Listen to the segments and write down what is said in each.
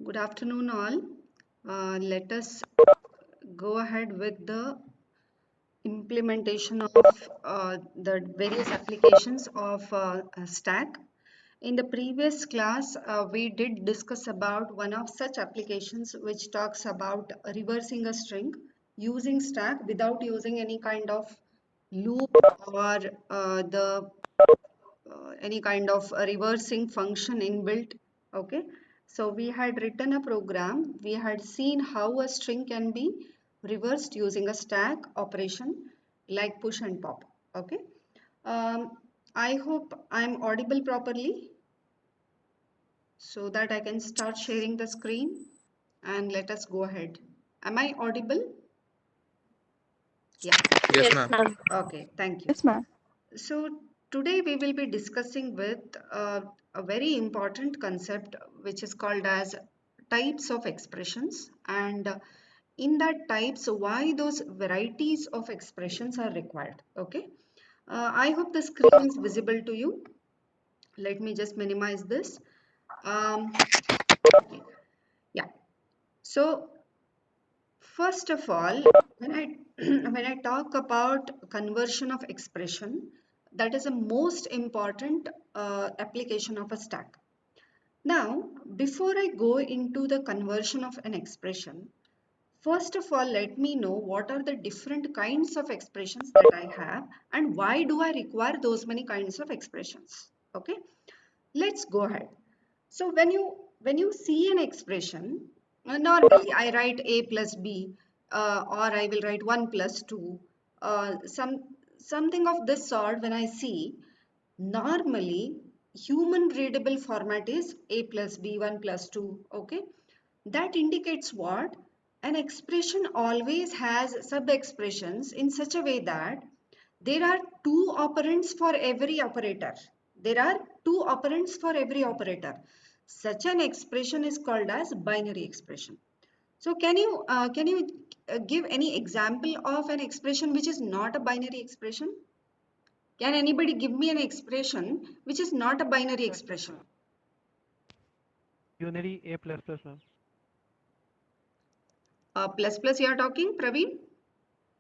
Good afternoon, all. Let us go ahead with the implementation of the various applications of Stack. In the previous class, we did discuss about one of such applications which talks about reversing a string using Stack without using any kind of loop or the any kind of a reversing function inbuilt. Okay, so we had written a program, we had seen how a string can be reversed using a stack operation like push and pop. Okay, um, I hope I'm audible properly so that I can start sharing the screen and let us go ahead. Am I audible? Yeah. Yes, Yes, ma'am. ma'am. Okay, thank you. Yes, ma'am. So today we will be discussing with a very important concept which is called as types of expressions, and in that types why those varieties of expressions are required. Okay, I hope the screen is visible to you. Let me just minimize this. Okay. Yeah. So first of all, when I when I talk about conversion of expression, that is a most important application of a stack. Now, before I go into the conversion of an expression, first of all, let me know what are the different kinds of expressions that I have and why do I require those many kinds of expressions. Okay, let's go ahead. So when you see an expression, normally I write a plus b, or I will write 1 plus 2, something of this sort. When I see, normally human readable format is a plus b 1 plus 2. Okay, that indicates what? An expression always has sub expressions in such a way that there are two operands for every operator. There are two operands for every operator. Such an expression is called as binary expression. So can you give any example of an expression which is not a binary expression? Can anybody give me an expression which is not a binary expression? Unary A plus plus, ma'am. Plus plus you are talking, Praveen?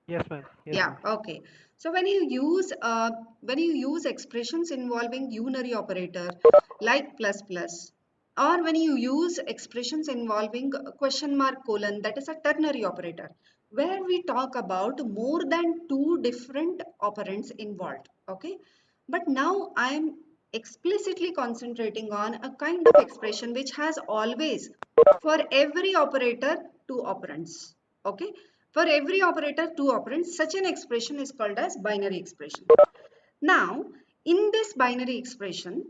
Yes, ma'am. Yes, Yeah, ma'am. okay. So when you use expressions involving unary operator like plus plus, or when you use expressions involving question mark colon, that is a ternary operator, where we talk about more than two different operands involved. Okay, but now I am explicitly concentrating on a kind of expression which has always for every operator two operands. Okay, for every operator two operands, such an expression is called as binary expression. Now in this binary expression,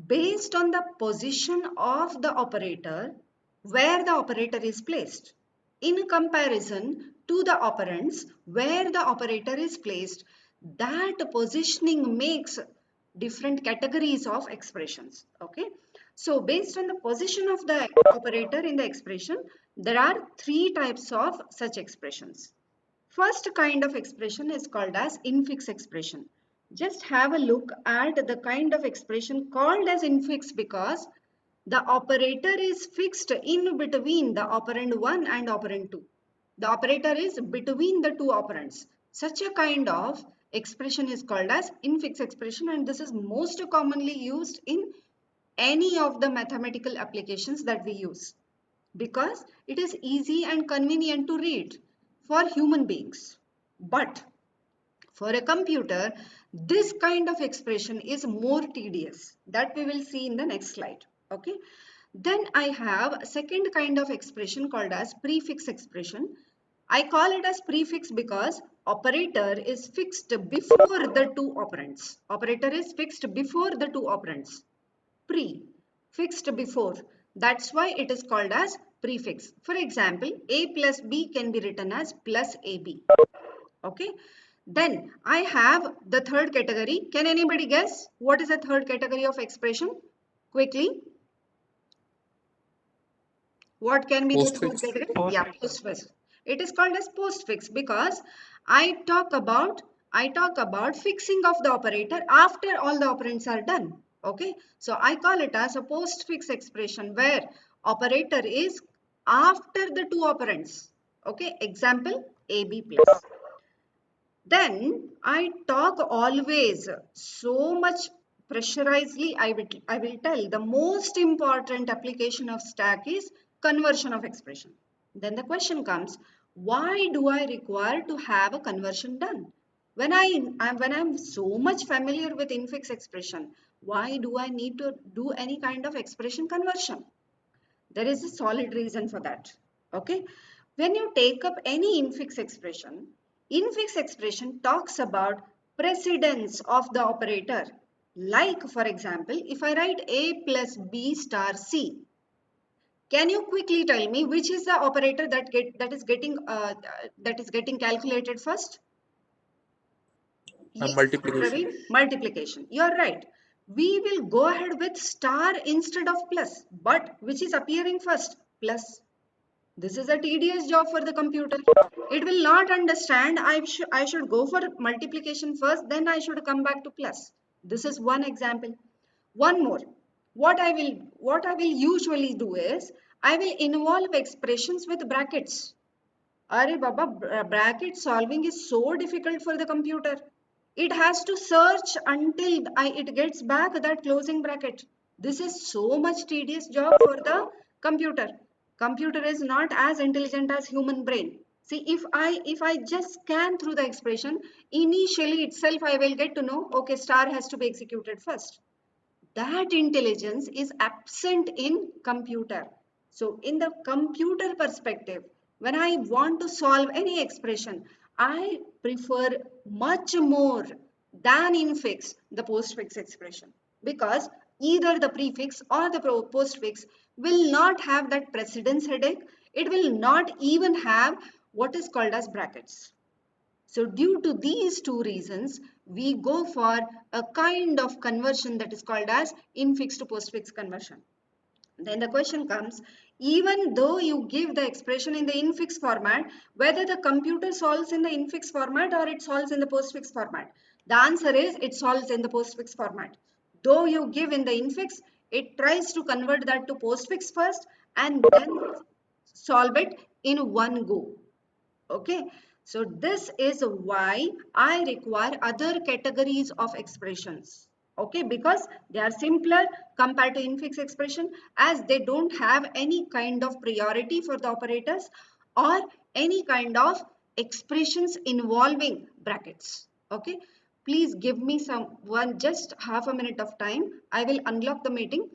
based on the position of the operator, where the operator is placed in comparison to the operands where the operator is placed, that positioning makes different categories of expressions. Okay, so based on the position of the operator in the expression, there are three types of such expressions. First kind of expression is called as infix expression. Just have a look at the kind of expression called as infix because the operator is fixed in between the operand 1 and operand 2. The operator is between the two operands. Such a kind of expression is called as infix expression, and this is most commonly used in any of the mathematical applications that we use because it is easy and convenient to read for human beings. But for a computer, this kind of expression is more tedious. That we will see in the next slide. Okay. Then I have a second kind of expression called as prefix expression. I call it as prefix because operator is fixed before the two operands. Operator is fixed before the two operands. Pre, fixed before. That's why it is called as prefix. For example, a plus b can be written as plus ab. Okay. Then I have the third category. Can anybody guess what is the third category of expression? Quickly. What can be the third Postfix. category? Yeah, Postfix, ma'am. postfix. It is called as postfix because I talk about I talk about fixing of the operator after all the operands are done. Okay, so I call it as a postfix expression where operator is after the two operands. Okay, example AB plus. Then I talk always so much pressurizedly. I will tell the most important application of stack is conversion of expression. Then the question comes, why do I require to have a conversion done? When I'm so much familiar with infix expression, why do I need to do any kind of expression conversion? There is a solid reason for that. Okay. When you take up any infix expression talks about precedence of the operator. Like for example, if I write A plus B star C, can you quickly tell me which is the operator that is getting calculated first? Yes, Multiplication. Praveen, multiplication. You're right. We will go ahead with star instead of plus, but which is appearing first? Plus. This is a tedious job for the computer. It will not understand. I should go for multiplication first, then I should come back to plus. This is one example. One more. What I will usually do is I will involve expressions with brackets. Arey Baba, bracket solving is so difficult for the computer. It has to search until it gets back that closing bracket. This is so much tedious job for the computer. Computer is not as intelligent as human brain. See, if I just scan through the expression, initially itself I will get to know, okay, star has to be executed first. That intelligence is absent in computer. So in the computer perspective, when I want to solve any expression, I prefer much more than infix the postfix expression, because either the prefix or the postfix will not have that precedence headache. It will not even have what is called as brackets. So due to these two reasons, we go for a kind of conversion that is called as infix to postfix conversion. Then the question comes, even though you give the expression in the infix format, whether the computer solves in the infix format or it solves in the postfix format, the answer is it solves in the postfix format. Though you give in the infix, it tries to convert that to postfix first and then solve it in one go. Okay, so this is why I require other categories of expressions. Okay, because they are simpler compared to infix expression, as they don't have any kind of priority for the operators or any kind of expressions involving brackets. Okay, please give me just half a minute of time. I will unlock the meeting.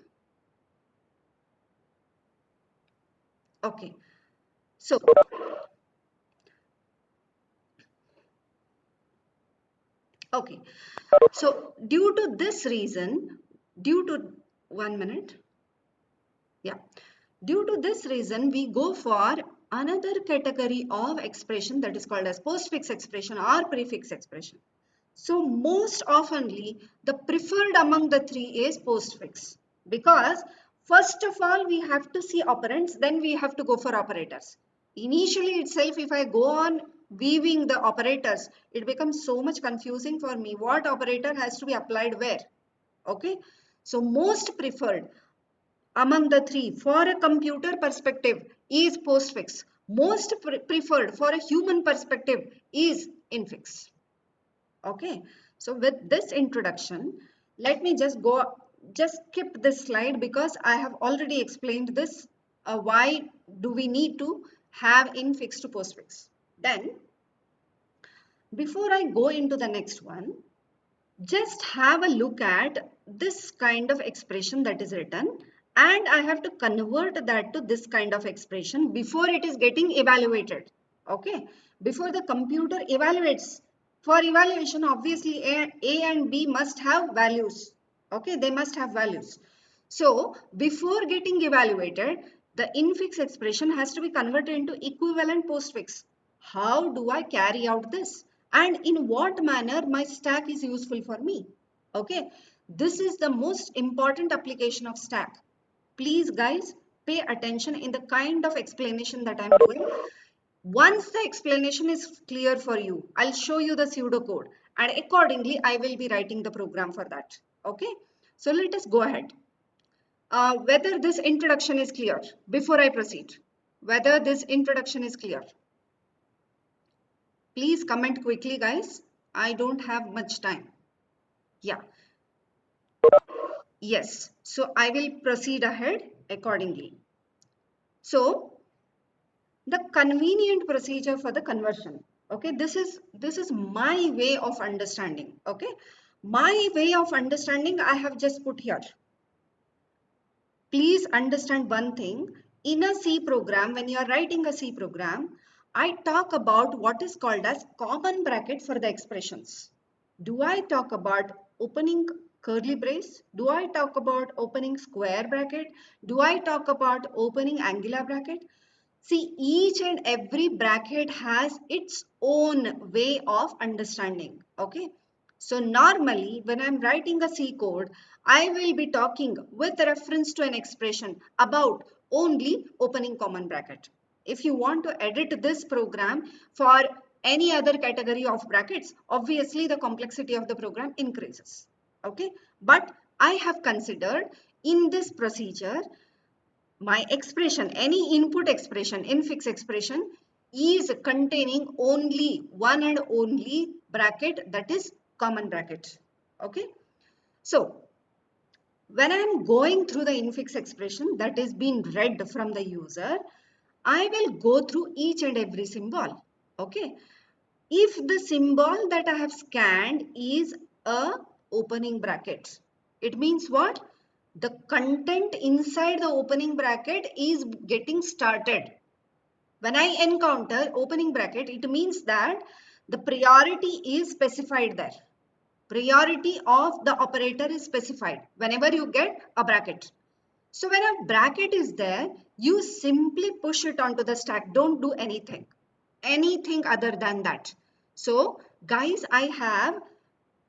Okay, so okay, so due to this reason, due to 1 minute, yeah, due to this reason, we go for another category of expression that is called as postfix expression or prefix expression. So most oftenly, the preferred among the three is postfix, because first of all, we have to see operands, then we have to go for operators. Initially itself, if I go on weaving the operators, it becomes so much confusing for me. What operator has to be applied where? Okay. So most preferred among the three for a computer perspective is postfix. Most preferred for a human perspective is infix. Okay, so with this introduction, let me just skip this slide because I have already explained this. Why do we need to have infix to postfix? Then, before I go into the next one, just have a look at this kind of expression that is written, and I have to convert that to this kind of expression before it is getting evaluated. Okay, before the computer evaluates. For evaluation, obviously A and B must have values. Okay, they must have values. So before getting evaluated, the infix expression has to be converted into equivalent postfix. How do I carry out this? And in what manner my stack is useful for me? Okay, this is the most important application of stack. Please guys, pay attention in the kind of explanation that I'm doing. Once the explanation is clear for you, I'll show you the pseudocode and accordingly I will be writing the program for that. Okay. So let us go ahead. Whether this introduction is clear before I proceed. Whether this introduction is clear. Please comment quickly, guys. I don't have much time. Yeah. Yes. So I will proceed ahead accordingly. So the convenient procedure for the conversion. Okay, this is my way of understanding. Okay, my way of understanding I have just put here. Please understand one thing. In a C program, when you are writing a C program, I talk about what is called as common bracket for the expressions. Do I talk about opening curly brace? Do I talk about opening square bracket? Do I talk about opening angular bracket? See, each and every bracket has its own way of understanding. Okay. So normally when I'm writing a C code, I will be talking with reference to an expression about only opening common bracket. If you want to edit this program for any other category of brackets, obviously the complexity of the program increases. Okay. But I have considered in this procedure, my expression, any input expression, infix expression is containing only one and only bracket, that is common bracket. Okay. So when I'm going through the infix expression that is being read from the user, I will go through each and every symbol. Okay. If the symbol that I have scanned is a opening bracket, it means what? The content inside the opening bracket is getting started. When I encounter opening bracket, it means that the priority is specified there. Priority of the operator is specified whenever you get a bracket. So when a bracket is there, you simply push it onto the stack. Don't do anything other than that. So guys, I have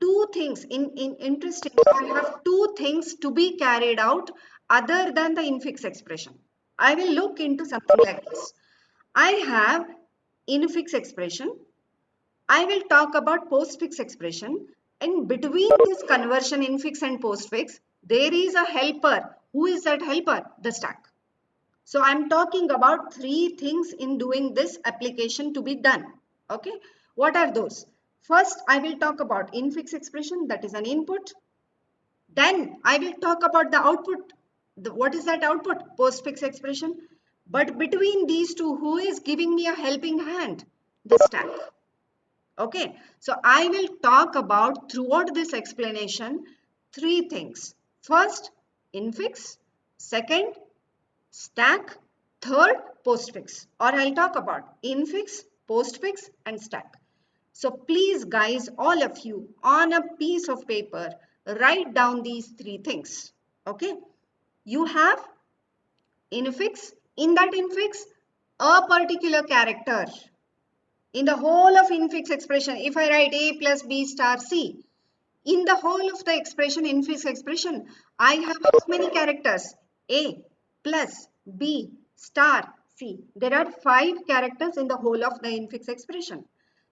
two things in interesting. I have two things to be carried out other than the infix expression. I will look into something like this. I have infix expression. I will talk about postfix expression. And between this conversion infix and postfix, there is a helper. Who is that helper? The stack. So I'm talking about three things in doing this application to be done. Okay. What are those? First, I will talk about infix expression, that is an input. Then I will talk about the output. What is that output? Postfix expression. But between these two, who is giving me a helping hand? The stack. Okay. So I will talk about throughout this explanation three things. First, infix. Second, stack. Third, postfix, or I'll talk about infix, postfix and stack. So please guys, all of you on a piece of paper, write down these three things. Okay. You have infix. In that infix, a particular character. In the whole of infix expression, if I write a plus b star c, in the whole of the expression, infix expression, I have how many characters? A plus B star C. There are 5 characters in the whole of the infix expression.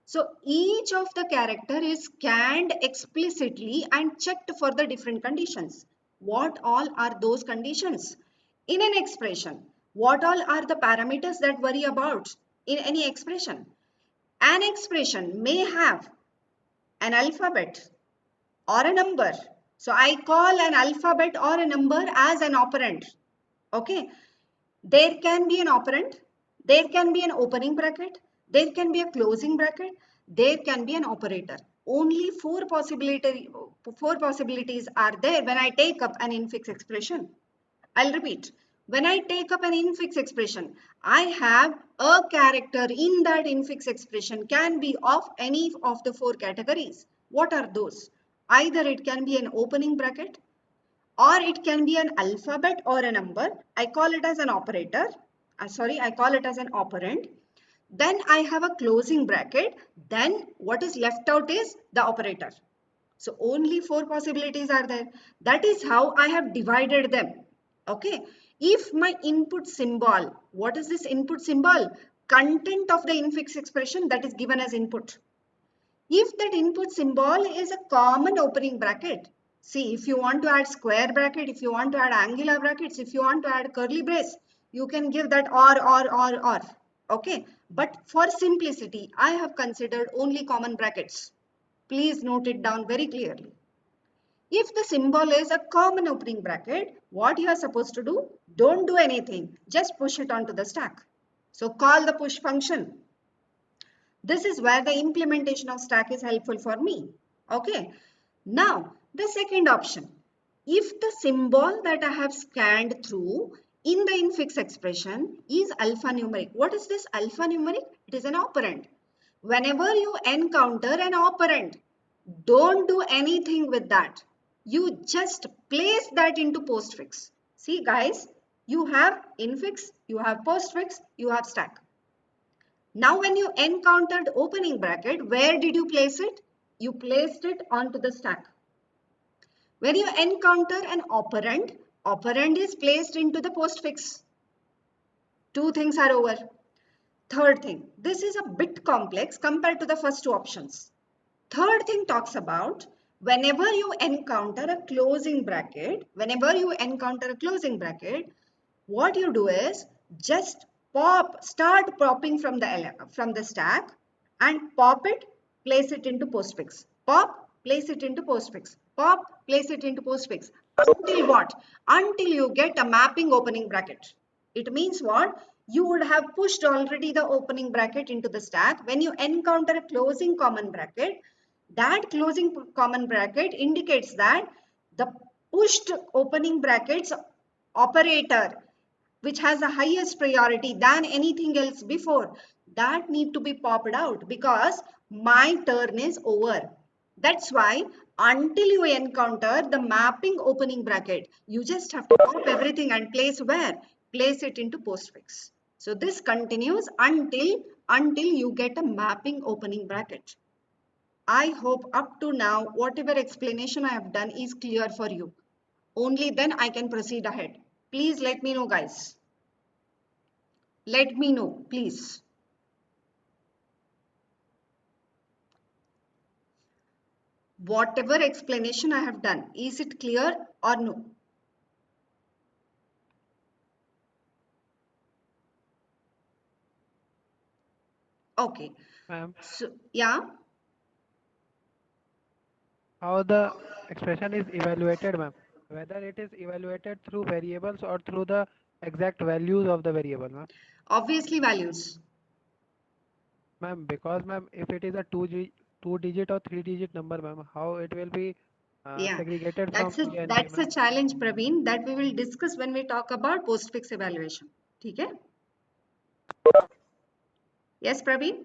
So each of the character is scanned explicitly and checked for the different conditions. What all are those conditions? In an expression, what all are the parameters that worry about in any expression? An expression may have an alphabet or a number. So I call an alphabet or a number as an operand. Okay. There can be an operand. There can be an opening bracket. There can be a closing bracket. There can be an operator. Only four possibilities are there when I take up an infix expression. I'll repeat. When I take up an infix expression, I have a character in that infix expression can be of any of the 4 categories. What are those? Either it can be an opening bracket or it can be an alphabet or a number. I call it as an operator. I call it as an operand. Then I have a closing bracket. Then what is left out is the operator. So only 4 possibilities are there. That is how I have divided them. Okay. If my input symbol, what is this input symbol? Content of the infix expression that is given as input. If that input symbol is a common opening bracket, See, if you want to add square bracket, if you want to add angular brackets, if you want to add curly brace, you can give that or. Okay. But for simplicity, I have considered only common brackets. Please note it down very clearly. If the symbol is a common opening bracket, what you are supposed to do? Don't do anything. Just push it onto the stack. So call the push function. This is where the implementation of stack is helpful for me. Okay. Now, the second option. If the symbol that I have scanned through in the infix expression is alphanumeric. What is this alphanumeric? It is an operand. Whenever you encounter an operand, don't do anything with that. You just place that into postfix. See guys, you have infix, you have postfix, you have stack. Now when you encountered opening bracket, where did you place it? You placed it onto the stack. When you encounter an operand, operand is placed into the postfix. Two things are over. Third thing, this is a bit complex compared to the first two options. Third thing talks about whenever you encounter a closing bracket, what you do is just start popping from the stack and pop it, place it into postfix. Pop, place it into postfix. Pop, place it into postfix. Until what? Until you get a mapping opening bracket. It means what? You would have pushed already the opening bracket into the stack. When you encounter a closing common bracket, that closing common bracket indicates that the pushed opening brackets operator, which has the highest priority than anything else before, that need to be popped out because my turn is over. That's why until you encounter the mapping opening bracket, you just have to pop everything and place where? Place it into postfix. So this continues until you get a mapping opening bracket. I hope up to now, whatever explanation I have done is clear for you. Only then I can proceed ahead. Please let me know, guys. Let me know, please. Whatever explanation I have done, is it clear or no? Okay. Ma'am, So, yeah. how the expression is evaluated, ma'am? Whether it is evaluated through variables or through the exact values of the variable, ma'am. Obviously, values. Ma'am, because ma'am, if it is a two digit or three digit number, ma'am, how it will be Yeah. segregated from That's a A and B, that's a ma'am? challenge, Praveen, that we will discuss when we talk about postfix evaluation. Okay? Yes, Praveen?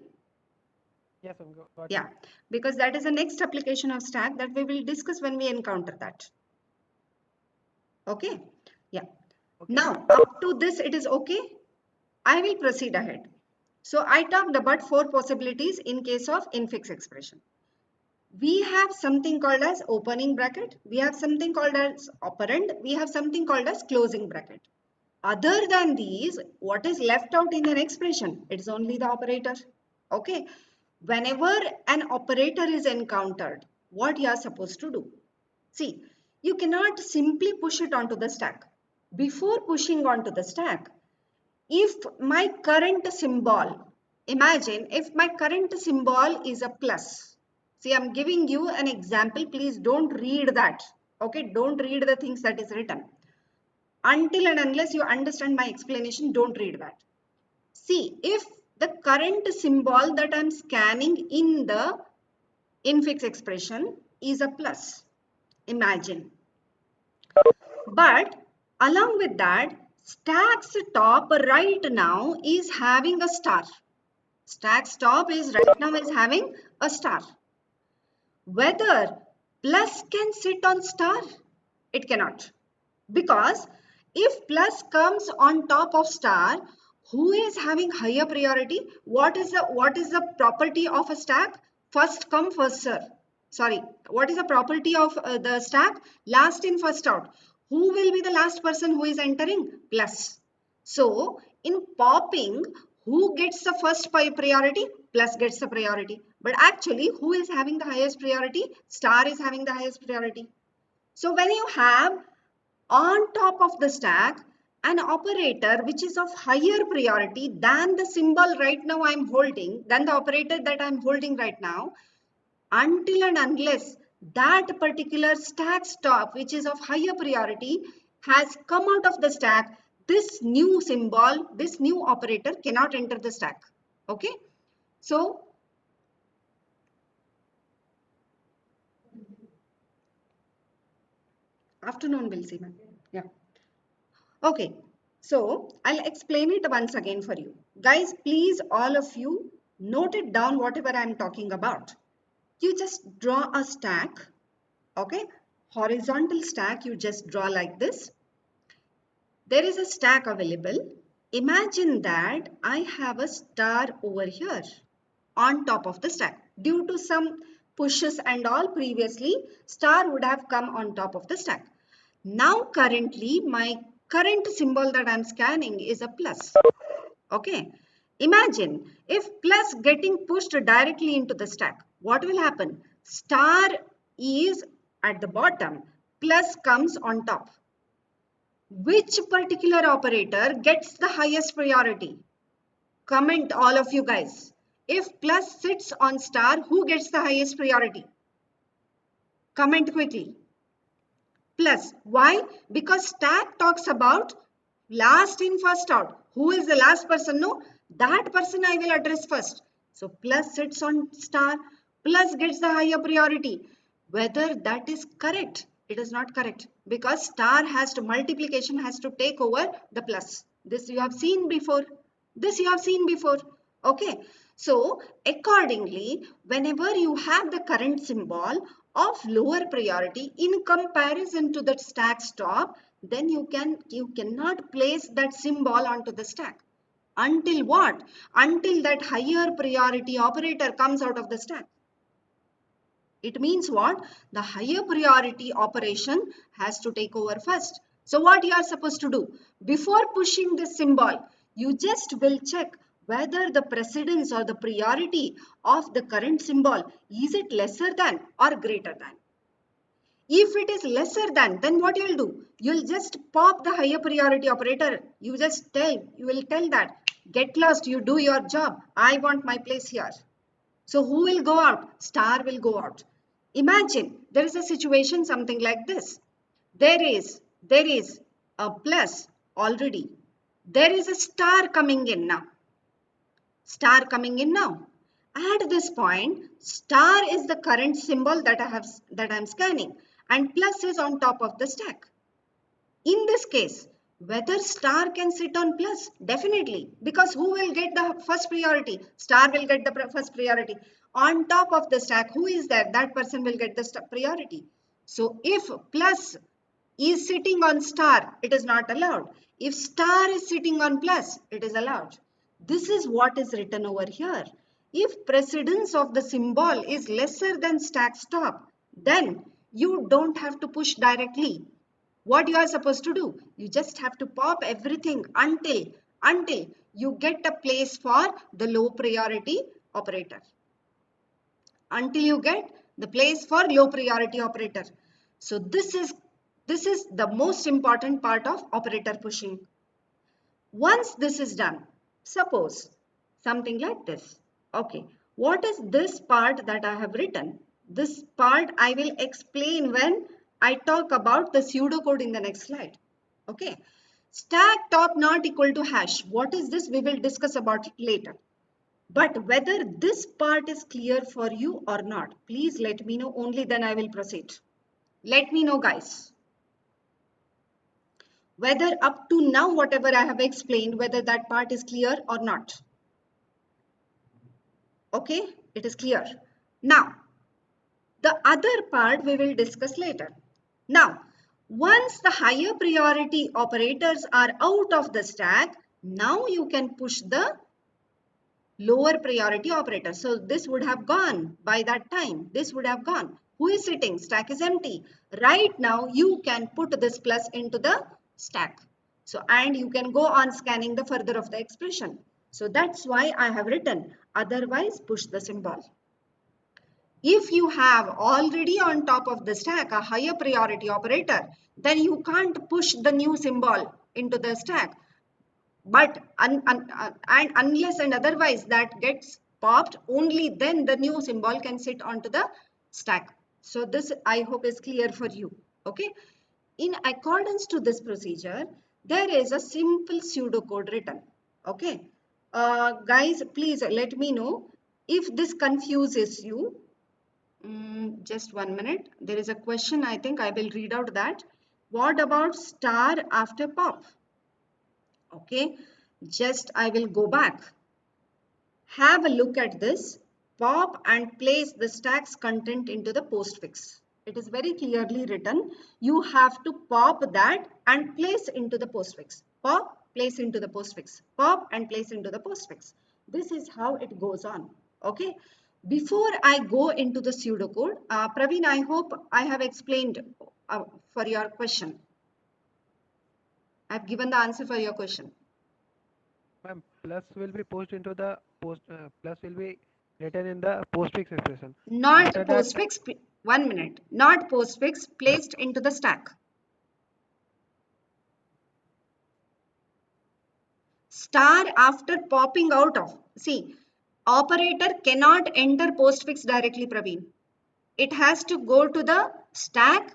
Yes, ma'am, got Yeah, you. because that is the next application of stack that we will discuss when we encounter that. Okay? Yeah. Okay, ma'am. Now, up to this, it is okay. I will proceed ahead. So I talked about four possibilities in case of infix expression. We have something called as opening bracket. We have something called as operand. We have something called as closing bracket. Other than these, what is left out in an expression? It's only the operator. Okay. Whenever an operator is encountered, what you are supposed to do? See, you cannot simply push it onto the stack. Before pushing onto the stack, if my current symbol, imagine if my current symbol is a plus. See, I'm giving you an example. Please don't read that. Okay, don't read the things that is written. Until and unless you understand my explanation, don't read that. See, if the current symbol that I'm scanning in the infix expression is a plus, imagine. But along with that, stack's top right now is having a star. Stack's top is right now is having a star. Whether plus can sit on star, it cannot. Because if plus comes on top of star, who is having higher priority? What is the property of a stack? First come, first serve. Sorry, what is the property of the stack? Last in, first out. Who will be the last person who is entering? Plus. So in popping, who gets the first priority? Plus gets the priority. But actually, who is having the highest priority? Star is having the highest priority. So when you have on top of the stack an operator which is of higher priority than the symbol right now I'm holding, than the operator that I'm holding right now, until and unless that particular stack stop which is of higher priority has come out of the stack, this new symbol, this new operator cannot enter the stack. Okay, so afternoon we'll see, ma'am. Yeah. Okay, so I'll explain it once again for you. Guys, please all of you note it down whatever I'm talking about. You just draw a stack, okay? Horizontal stack, you just draw like this. There is a stack available. Imagine that I have a star over here on top of the stack. Due to some pushes and all previously, star would have come on top of the stack. Now currently my current symbol that I'm scanning is a plus. Okay. Imagine if plus getting pushed directly into the stack, what will happen? Star is at the bottom, plus comes on top. Which particular operator gets the highest priority? Comment all of you guys. If plus sits on star, who gets the highest priority? Comment quickly. Plus. Why? Because stack talks about last in first out. Who is the last person? No, that person I will address first. So plus sits on star, plus gets the higher priority. Whether that is correct, it is not correct, because star has to, multiplication has to take over the plus. This you have seen before. This you have seen before. Okay. So accordingly, whenever you have the current symbol of lower priority in comparison to that stack stop, then you cannot place that symbol onto the stack. Until what? Until that higher priority operator comes out of the stack. It means what? The higher priority operation has to take over first. So what you are supposed to do? Before pushing this symbol, you just will check whether the precedence or the priority of the current symbol, is it lesser than or greater than? If it is lesser than, then what you will do? You will just pop the higher priority operator. You will tell that, get lost, you do your job. I want my place here. So who will go out? Star will go out. Imagine there is a situation something like this. There is a plus already. There is a star coming in now. Star coming in now. At this point, star is the current symbol that I'm scanning, and plus is on top of the stack. In this case, whether star can sit on plus, definitely, because who will get the first priority? Star will get the first priority. On top of the stack, who is there? That person will get the priority. So if plus is sitting on star, it is not allowed. If star is sitting on plus, it is allowed. This is what is written over here. If precedence of the symbol is lesser than stack stop, then you don't have to push directly. What you are supposed to do? You just have to pop everything until you get a place for the low priority operator. Until you get the place for low priority operator. So this is the most important part of operator pushing. Once this is done, suppose something like this. Okay, what is this part that I have written? This part I will explain when I talk about the pseudocode in the next slide. Okay, stack top not equal to hash. What is this? We will discuss about it later. But whether this part is clear for you or not, please let me know, only then I will proceed. Let me know, guys, whether up to now whatever I have explained, whether that part is clear or not. Okay, it is clear. Now, the other part we will discuss later. Now, once the higher priority operators are out of the stack, now you can push the lower priority operator. So this would have gone by that time. This would have gone. Who is sitting? Stack is empty. Right now, you can put this plus into the stack. So, and you can go on scanning the further of the expression. So that's why I have written, otherwise push the symbol. If you have already on top of the stack a higher priority operator, then you can't push the new symbol into the stack. But and unless and otherwise that gets popped, only then the new symbol can sit onto the stack. So this I hope is clear for you. Okay. In accordance to this procedure, there is a simple pseudocode written. Okay. Guys, please let me know if this confuses you. Just 1 minute. There is a question. I think I will read out that. What about star after pop? Okay, just I will go back. Have a look at this. Pop and place the stack's content into the postfix. It is very clearly written. You have to pop that and place into the postfix. Pop, place into the postfix. Pop and place into the postfix. This is how it goes on. Okay. Before I go into the pseudocode, Praveen, I hope I have explained for your question. I have given the answer for your question. Ma'am, plus will be pushed into the plus will be written in the postfix expression. Not After that, postfix, 1 minute. Not postfix placed into the stack. Star after popping out of. See, operator cannot enter postfix directly, Praveen. It has to go to the stack.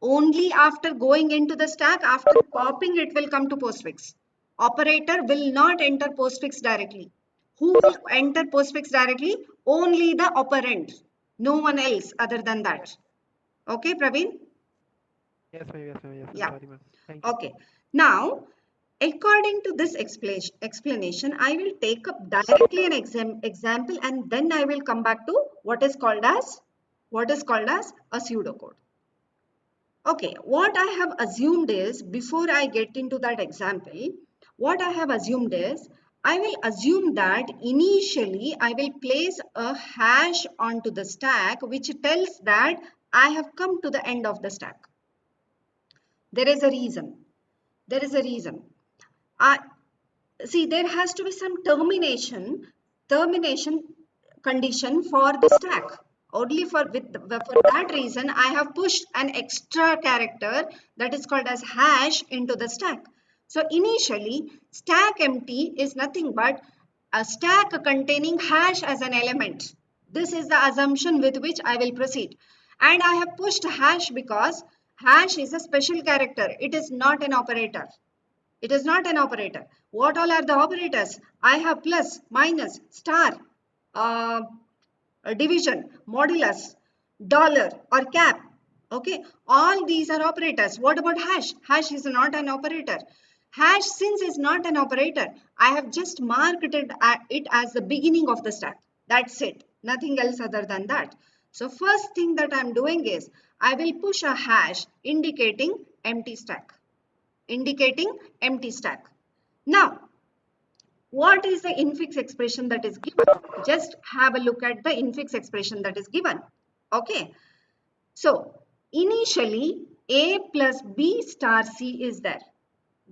Only after going into the stack, after popping, it will come to postfix. Operator will not enter postfix directly. Who will enter postfix directly? Only the operand. No one else other than that. Okay, Praveen? yes, ma'am, yes, ma'am, yes, ma'am. Yeah. Sorry, ma'am. Thank you. Okay. Now, according to this explanation, I will take up directly an example and then I will come back to what is called as a pseudocode. Okay, what I have assumed is, before I get into that example, what I have assumed is, I will assume that initially I will place a hash onto the stack which tells that I have come to the end of the stack. There is a reason. There is a reason. See, there has to be some termination condition for the stack. Only for that reason, I have pushed an extra character that is called as hash into the stack. So initially, stack empty is nothing but a stack containing hash as an element. This is the assumption with which I will proceed. And I have pushed hash because hash is a special character. It is not an operator. It is not an operator. What all are the operators? I have plus, minus, star, uh, division, modulus, dollar or cap. Okay, all these are operators. What about hash? Hash is not an operator. Hash, since is not an operator, I have just marked it as the beginning of the stack. That's it. Nothing else other than that. So first thing that I'm doing is I will push a hash indicating empty stack. Indicating empty stack. Now, what is the infix expression that is given? Just have a look at the infix expression that is given. Okay. So, initially, A plus B star C is there.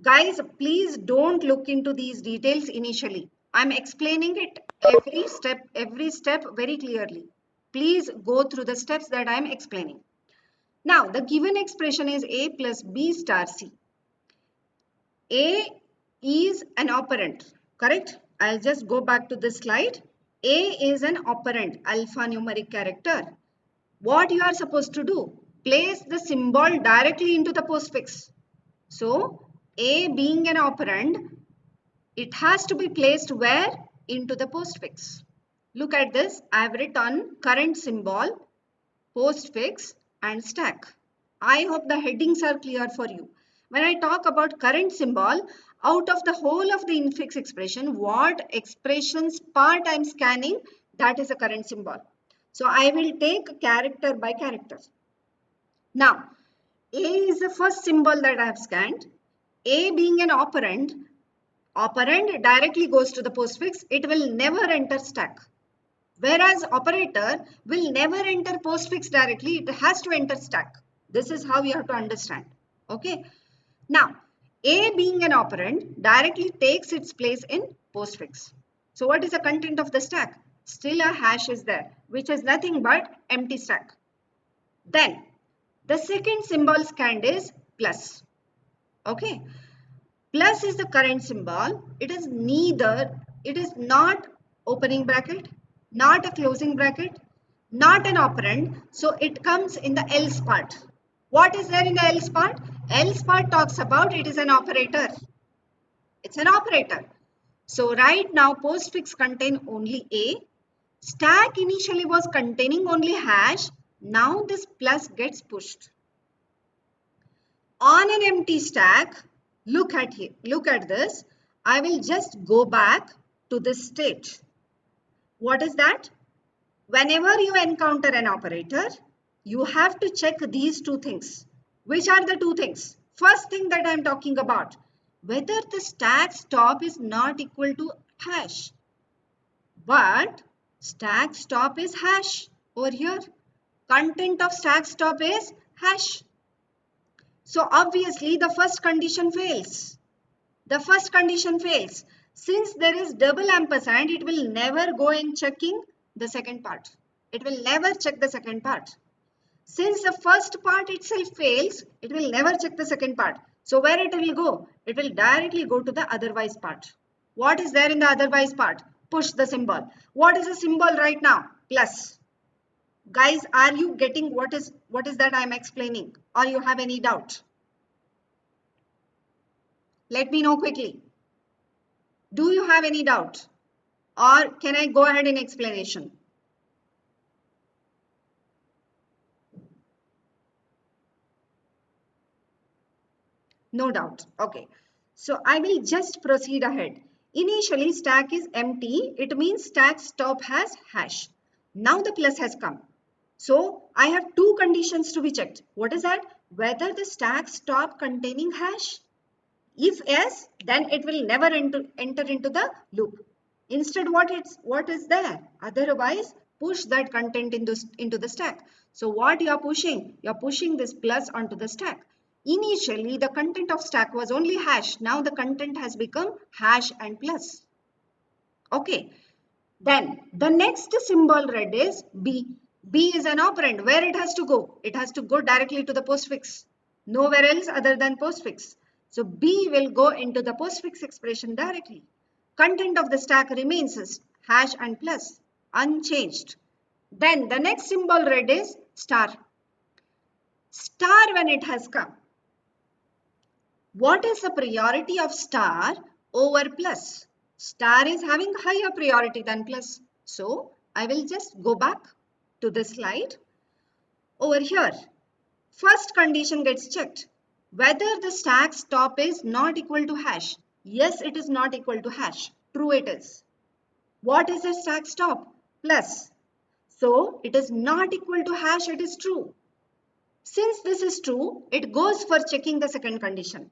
Guys, please don't look into these details initially. I'm explaining it every step very clearly. Please go through the steps that I'm explaining. Now, the given expression is A plus B star C. A is an operand, correct? I'll just go back to this slide. A is an operand, alphanumeric character. What you are supposed to do? Place the symbol directly into the postfix. So, A being an operand, it has to be placed where? Into the postfix. Look at this. I have written current symbol, postfix and stack. I hope the headings are clear for you. When I talk about current symbol, out of the whole of the infix expression, what expressions part I am scanning, that is a current symbol. So I will take character by character. Now, A is the first symbol that I have scanned. A being an operand directly goes to the postfix. It will never enter stack. Whereas operator will never enter postfix directly, it has to enter stack. This is how you have to understand. Okay. Now, A being an operand directly takes its place in postfix. So what is the content of the stack? Still a hash is there, which is nothing but empty stack. Then the second symbol scanned is plus. Okay. Plus is the current symbol. It is not opening bracket, not a closing bracket, not an operand. So it comes in the else part. What is there in the else part? Else part talks about it is an operator. It's an operator. So right now postfix contain only A. Stack initially was containing only hash. Now this plus gets pushed. On an empty stack, look at this. I will just go back to this state. What is that? Whenever you encounter an operator, you have to check these two things. Which are the two things? First thing that I am talking about, whether the stack stop is not equal to hash. But stack stop is hash over here. Content of stack stop is hash. So obviously the first condition fails. The first condition fails. Since there is double ampersand, it will never go in checking the second part. It will never check the second part. Since the first part itself fails, it will never check the second part. So where it will go? It will directly go to the otherwise part. What is there in the otherwise part? Push the symbol. What is the symbol right now? Plus. Guys, are you getting what is that I am explaining? Or you have any doubt? Let me know quickly. Do you have any doubt? Or can I go ahead in explanation? No doubt. Okay. So I will just proceed ahead. Initially stack is empty. It means stack stop has hash. Now the plus has come. So I have two conditions to be checked. What is that? Whether the stack stop containing hash. If yes, then it will never enter into the loop. Instead, what is there? Otherwise, push that content into the stack. So what you are pushing? You are pushing this plus onto the stack. Initially, the content of stack was only hash. Now the content has become hash and plus. Okay. Then the next symbol read is B. B is an operand. Where it has to go? It has to go directly to the postfix. Nowhere else other than postfix. So B will go into the postfix expression directly. Content of the stack remains hash and plus, unchanged. Then the next symbol read is star. Star when it has come. What is the priority of star over plus? Star is having higher priority than plus. So I will just go back to this slide. Over here, first condition gets checked. Whether the stack stop is not equal to hash. Yes, it is not equal to hash. True it is. What is the stack stop? Plus. So it is not equal to hash, it is true. Since this is true, it goes for checking the second condition.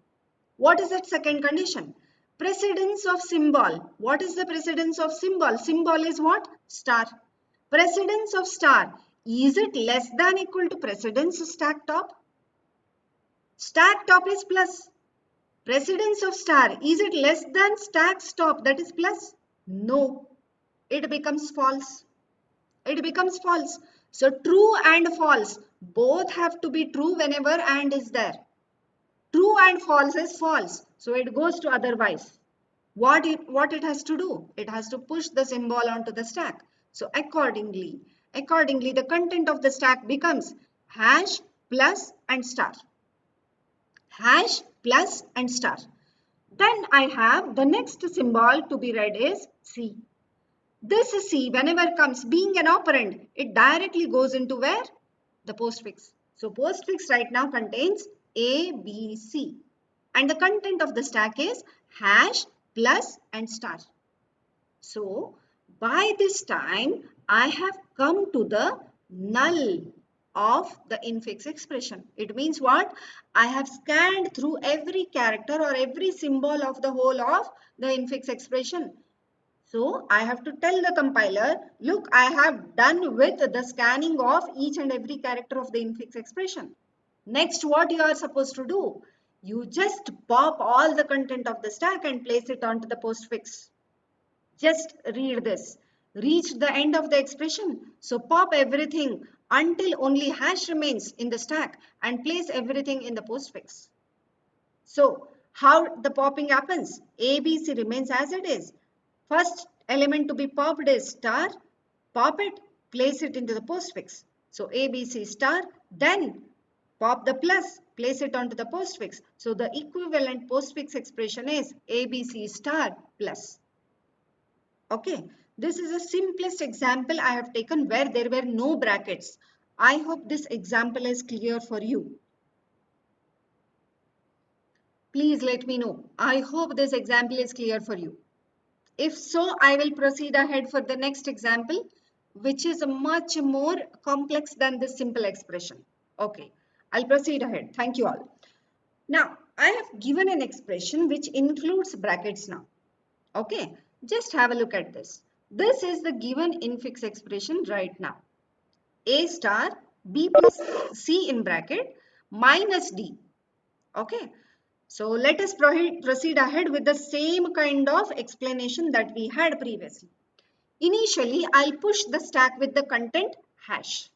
What is that second condition? Precedence of symbol. What is the precedence of symbol? Symbol is what? Star. Precedence of star. Is it less than equal to precedence stack top? Stack top is plus. Precedence of star. Is it less than stack stop? That is plus. No. It becomes false. It becomes false. So true and false both have to be true whenever and is there. True and false is false. So it goes to otherwise. What it has to do? It has to push the symbol onto the stack. So accordingly, the content of the stack becomes hash plus and star. Hash plus and star. Then I have the next symbol to be read is C. This C, whenever comes being an operand, it directly goes into where? The postfix. So postfix right now contains A, B, C. And the content of the stack is hash plus and star. So by this time, I have come to the null of the infix expression. It means what? I have scanned through every character or every symbol of the whole of the infix expression. So I have to tell the compiler, look, I have done with the scanning of each and every character of the infix expression. Next, what you are supposed to do? You just pop all the content of the stack and place it onto the postfix. Just read this. reached the end of the expression. So pop everything until only hash remains in the stack and place everything in the postfix. So how the popping happens? ABC remains as it is. First element to be popped is star. Pop it, place it into the postfix. So ABC star, then pop the plus, place it onto the postfix. So the equivalent postfix expression is ABC star plus. Okay, this is the simplest example I have taken where there were no brackets. I hope this example is clear for you. Please let me know. I hope this example is clear for you. If so, I will proceed ahead for the next example, which is much more complex than this simple expression. Okay, I'll proceed ahead. Thank you all. Now, I have given an expression which includes brackets now. Okay, just have a look at this. This is the given infix expression right now. A star B plus C in bracket minus D. Okay, so let us proceed ahead with the same kind of explanation that we had previously. Initially, I'll push the stack with the content hash.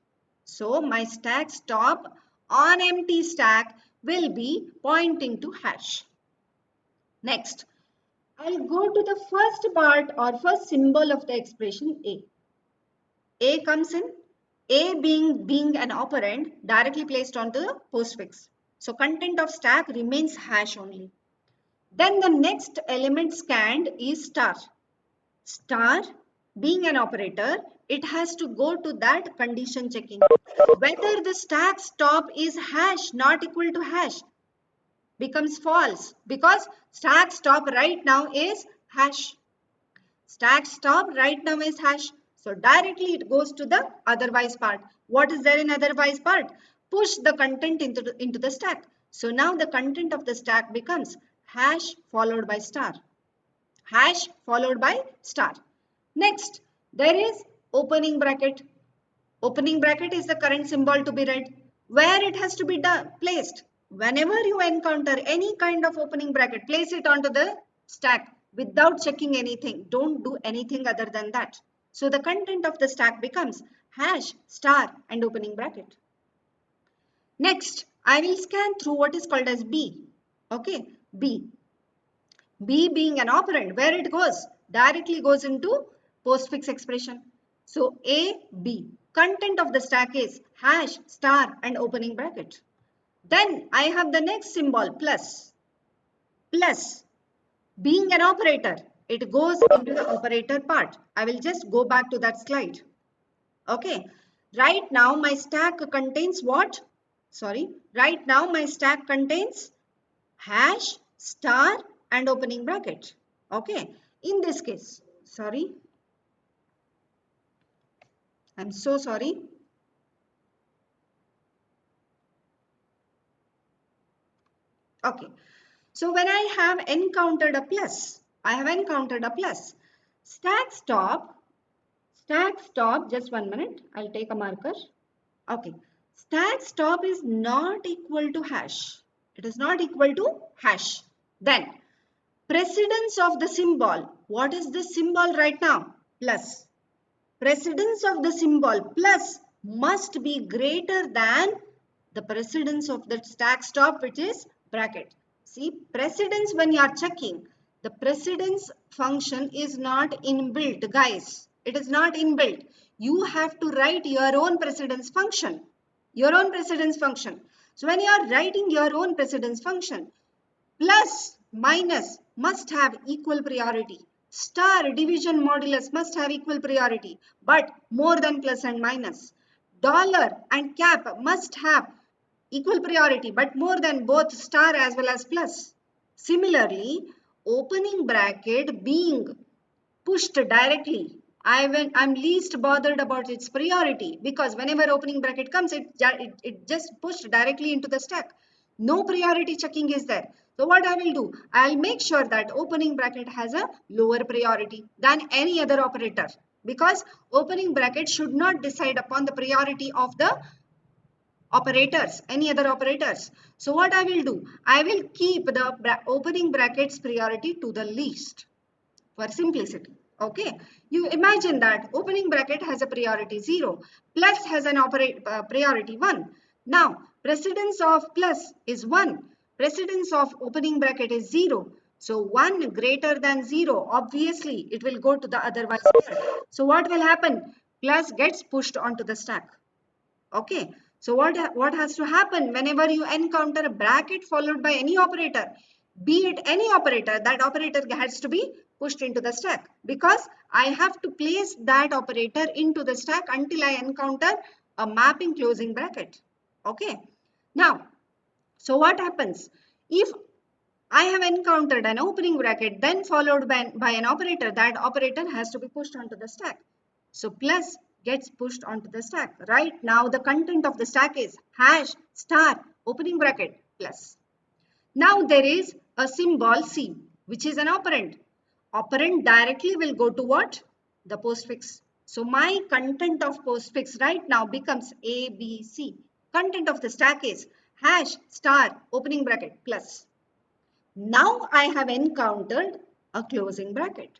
So my stack stop on empty stack will be pointing to hash. Next, I'll go to the first part or first symbol of the expression A. A comes in, A being an operand directly placed onto the postfix. So content of stack remains hash only. Then the next element scanned is star. Star being an operator, it has to go to that condition checking. Whether the stack stop is hash not equal to hash becomes false because stack stop right now is hash. Stack stop right now is hash. So directly it goes to the otherwise part. What is there in otherwise part? Push the content into the stack. So now the content of the stack becomes hash followed by star. Hash followed by star. Next, there is opening bracket. Opening bracket is the current symbol to be read. Where it has to be placed? Whenever you encounter any kind of opening bracket, place it onto the stack without checking anything. Don't do anything other than that. So the content of the stack becomes hash, star and opening bracket. Next, I will scan through what is called as B. Okay, B. B being an operand, where it goes? Directly goes into postfix expression. So A, B. Content of the stack is hash, star and opening bracket. Then I have the next symbol plus. Plus being an operator, it goes into the operator part. I will just go back to that slide. Okay. Right now my stack contains what? Sorry. Right now my stack contains hash, star and opening bracket. Okay. In this case, sorry. I'm so sorry. Okay. So when I have encountered a plus, stack stop, just 1 minute. I'll take a marker. Okay. Stack stop is not equal to hash. It is not equal to hash. Then precedence of the symbol. What is this symbol right now? Plus. Precedence of the symbol plus must be greater than the precedence of the stack stop, which is bracket. See, precedence when you are checking, the precedence function is not inbuilt, guys. It is not inbuilt. You have to write your own precedence function. So when you are writing your own precedence function, plus minus must have equal priority. Star division modulus must have equal priority, but more than plus and minus. Dollar and cap must have equal priority, but more than both star as well as plus. Similarly, opening bracket being pushed directly, I'm least bothered about its priority because whenever opening bracket comes, it just pushed directly into the stack. No priority checking is there. So what I will do, I'll make sure that opening bracket has a lower priority than any other operator because opening bracket should not decide upon the priority of the operators, any other operators. So what I will do, I will keep the opening brackets priority to the least for simplicity. Okay, you imagine that opening bracket has a priority 0, plus has an priority 1. Now, precedence of plus is 1, precedence of opening bracket is 0. So 1 greater than 0, obviously it will go to the otherwise pair. So what will happen? Plus gets pushed onto the stack. Okay, so what has to happen whenever you encounter a bracket followed by any operator, be it any operator, that operator has to be pushed into the stack, because I have to place that operator into the stack until I encounter a mapping closing bracket. Okay, now, so what happens if I have encountered an opening bracket then followed by an operator? That operator has to be pushed onto the stack. So plus gets pushed onto the stack. Right now the content of the stack is hash star opening bracket plus. Now there is a symbol C, which is an operand. Operand directly will go to what? The postfix. So my content of postfix right now becomes ABC. Content of the stack is hash star opening bracket plus. Now I have encountered a closing bracket.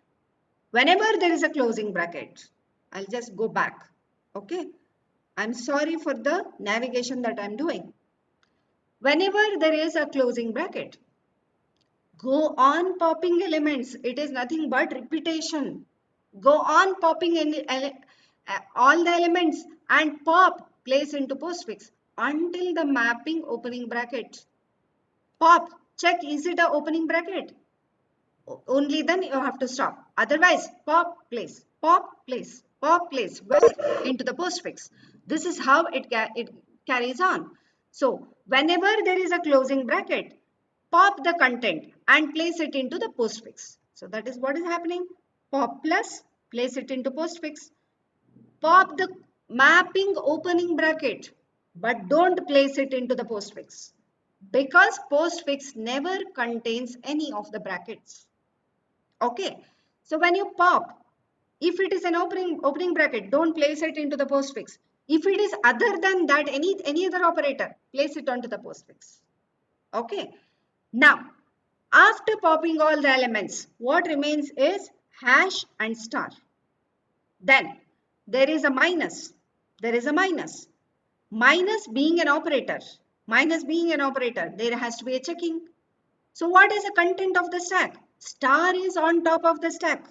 Whenever there is a closing bracket, I'll just go back. Okay. I'm sorry for the navigation that I'm doing. Whenever there is a closing bracket, go on popping elements. It is nothing but repetition. Go on popping in all the elements and pop place into postfix until the mapping opening bracket. Pop, check, is it a opening bracket? Only then you have to stop. Otherwise, pop place, where? Into the postfix. This is how it carries on. So whenever there is a closing bracket, pop the content and place it into the postfix. So that is what is happening. Pop plus, place it into postfix. Pop the mapping opening bracket, but don't place it into the postfix, because postfix never contains any of the brackets. Okay, so when you pop, if it is an opening bracket, don't place it into the postfix. If it is other than that, any other operator, place it onto the postfix. Okay, now after popping all the elements, what remains is hash and star. Then there is a minus. There is a minus. Minus being an operator. Minus being an operator, there has to be a checking. So what is the content of the stack? Star is on top of the stack.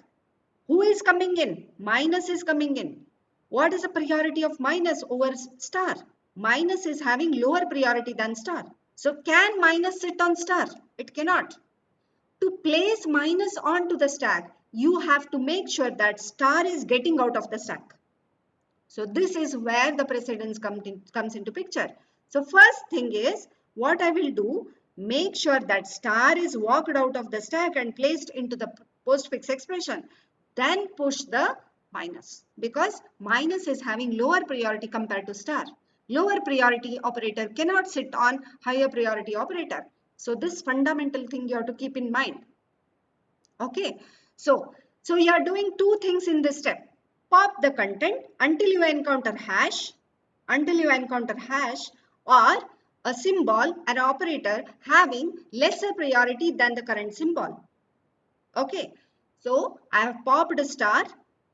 Who is coming in? Minus is coming in. What is the priority of minus over star? Minus is having lower priority than star. So can minus sit on star? It cannot. To place minus onto the stack, you have to make sure that star is getting out of the stack. So this is where the precedence comes into picture. So first thing is, what I will do, make sure that star is walked out of the stack and placed into the postfix expression. Then push the minus, because minus is having lower priority compared to star. Lower priority operator cannot sit on higher priority operator. So this fundamental thing you have to keep in mind. Okay, so you are doing two things in this step. Pop the content until you encounter hash, or a symbol, an operator having lesser priority than the current symbol. Okay, so I have popped a star,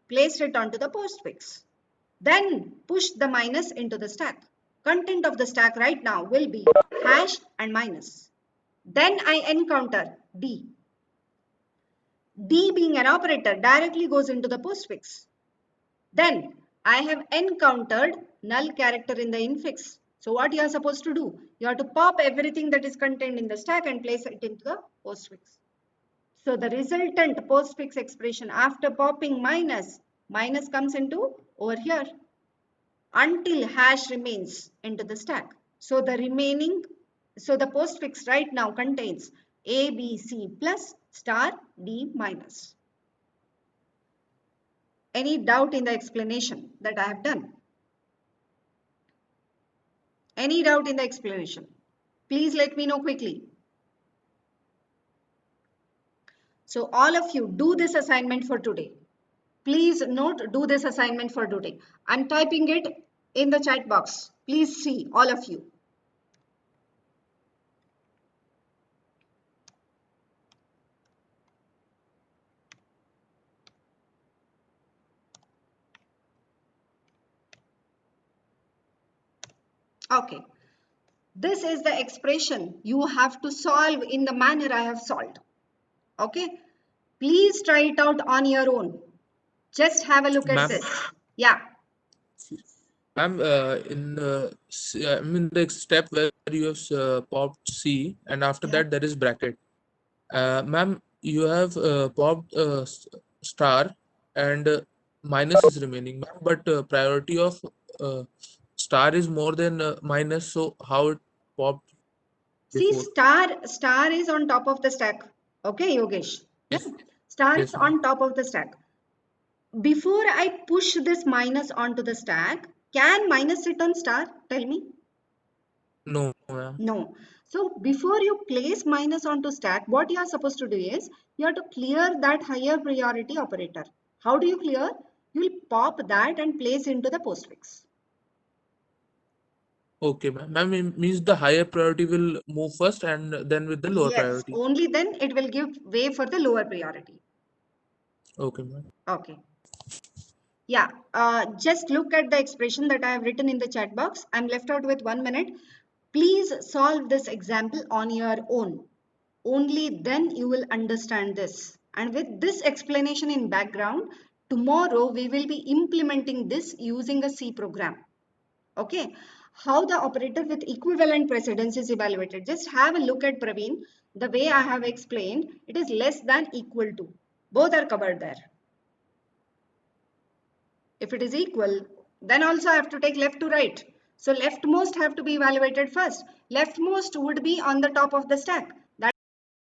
placed it onto the postfix. Then push the minus into the stack. Content of the stack right now will be hash and minus. Then I encounter D. D being an operator directly goes into the postfix. Then I have encountered null character in the infix. So what you are supposed to do? You have to pop everything that is contained in the stack and place it into the postfix. So the resultant postfix expression after popping minus comes into over here until hash remains into the stack. So the postfix right now contains A, B, C plus star D minus. Any doubt in the explanation that I have done? Any doubt in the explanation? Please let me know quickly. So all of you do this assignment for today. Please note, do this assignment for today. I'm typing it in the chat box. Please see, all of you. Okay. This is the expression you have to solve in the manner I have solved. Okay. Please try it out on your own. Just have a look at Ma'am, this. Yeah. ma'am, I'm in the step where you have popped C, and after Yeah. that there is bracket. Ma'am, you have popped star, and minus is remaining, ma'am. But priority of uh, star is more than minus. So how it popped See, before? star is on top of the stack. Okay, Yogesh. Yeah. Yes, Star is yes, ma'am. on top of the stack. Before I push this minus onto the stack, can minus sit on star? Tell me. No, ma'am. No. So before you place minus onto stack, what you are supposed to do is you have to clear that higher priority operator. How do you clear? You will pop that and place into the postfix. Okay, ma'am. Ma'am, means the higher priority will move first, and then with the lower Yes, priority. only then it will give way for the lower priority. Okay, ma'am. Okay. Yeah, just look at the expression that I have written in the chat box. I'm left out with 1 minute. Please solve this example on your own. Only then you will understand this. And with this explanation in background, tomorrow we will be implementing this using a C program. Okay, how the operator with equivalent precedence is evaluated. Just have a look at Praveen. The way I have explained, it is less than equal to. Both are covered there. If it is equal, then also I have to take left to right. So leftmost have to be evaluated first. Leftmost would be on the top of the stack.